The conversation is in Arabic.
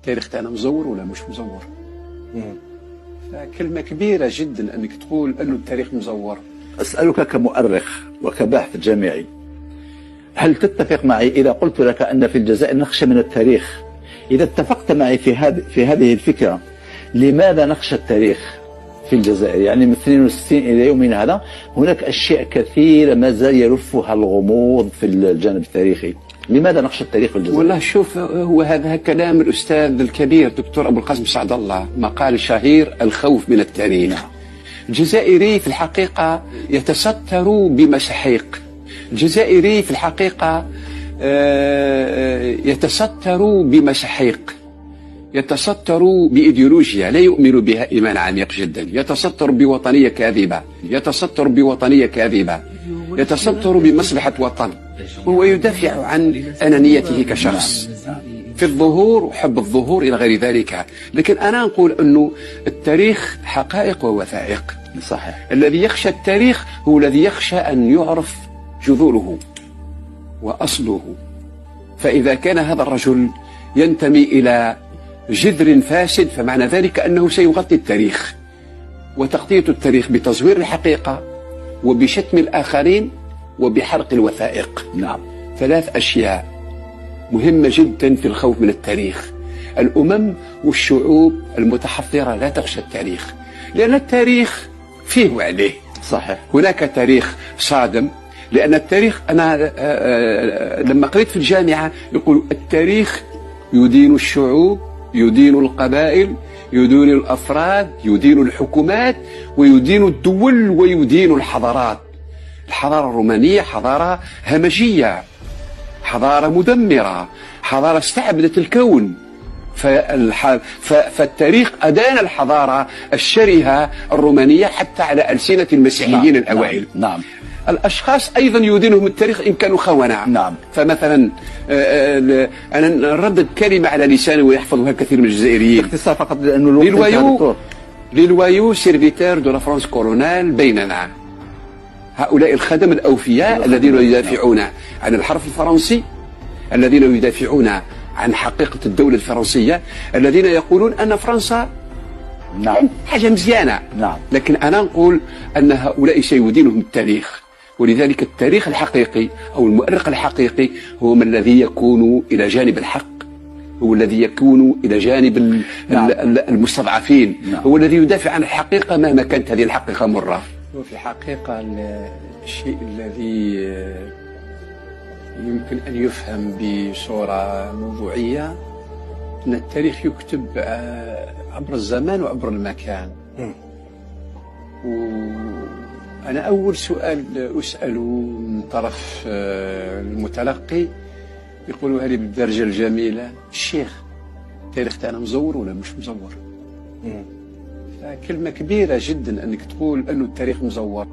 التاريخ تاعنا مزور ولا مش مزور. فكلمة كبيرة جدا أنك تقول أنه التاريخ مزور. أسألك كمؤرخ وكباحث جامعي، هل تتفق معي إذا قلت لك أن في الجزائر نخشى من التاريخ؟ إذا اتفقت معي في هذه الفكرة، لماذا نخشى التاريخ في الجزائر؟ يعني من 62 إلى يومنا هذا هناك أشياء كثيرة ما زال يلفها الغموض في الجانب التاريخي. لماذا نخشى التاريخ في الجزائر؟ والله شوف، هو هذا كلام الأستاذ الكبير دكتور أبو القاسم سعد الله، مقال شهير الخوف من التاريخ. الجزائري في الحقيقة يتستر بمساحيق، الجزائري في الحقيقة يتستر بمساحيق، يتستر بإيديولوجيا لا يؤمن بها إيمان عميق جدا، يتستر بوطنية كاذبة، يتستر بوطنية كاذبة، يتستر بمصلحة وطن، وهو يدافع عن أنانيته كشخص في الظهور وحب الظهور إلى غير ذلك. لكن أنا نقول أنه التاريخ حقائق ووثائق. صحيح. الذي يخشى التاريخ هو الذي يخشى أن يعرف جذوره وأصله. فإذا كان هذا الرجل ينتمي إلى جذر فاسد فمعنى ذلك أنه سيغطي التاريخ، وتغطية التاريخ بتزوير الحقيقة وبشتم الآخرين وبحرق الوثائق. نعم. 3 أشياء مهمة جدا في الخوف من التاريخ. الأمم والشعوب المتحضرة لا تخشى التاريخ، لأن التاريخ فيه وعليه. صحيح. هناك تاريخ صادم، لأن التاريخ أنا لما قريت في الجامعة يقول التاريخ يدين الشعوب، يدين القبائل، يدين الأفراد، يدين الحكومات، ويدين الدول، ويدين الحضارات. الحضارة الرومانية حضارة همجية، حضارة مدمرة، حضارة استعبدت الكون. فالتاريخ أدان الحضارة الشرهة الرومانية حتى على ألسنة المسيحيين الأوائل. نعم. الأشخاص أيضا يدينهم التاريخ إن كانوا خونة. نعم. فمثلا أنا نردد كلمة على لساني ويحفظها كثير من الجزائريين. باختصار فقط لأنه الوقت للويو سيرفيتور دو لا فرانس كولونيل بيننا. هؤلاء الخدم الأوفياء الذين يدافعون عن الحرف الفرنسي، الذين يدافعون عن حقيقة الدولة الفرنسية، الذين يقولون أن فرنسا نعم حاجة مزيانة. نعم. لكن أنا نقول أن هؤلاء سيدينهم التاريخ، ولذلك التاريخ الحقيقي أو المؤرخ الحقيقي هو من الذي يكون إلى جانب الحق، هو الذي يكون إلى جانب المستضعفين. نعم. هو الذي يدافع عن الحقيقة مهما كانت هذه الحقيقة مرة. وفي الحقيقة الشيء الذي يمكن أن يفهم بصورة موضوعية أن التاريخ يكتب عبر الزمان وعبر المكان. وأنا أول سؤال أسأله من طرف المتلقي يقولوا هذه بالدرجة الجميلة: الشيخ التاريخ تاعنا مزور ولا مش مزور؟ كلمة كبيرة جدا أنك تقول أنه التاريخ مزور.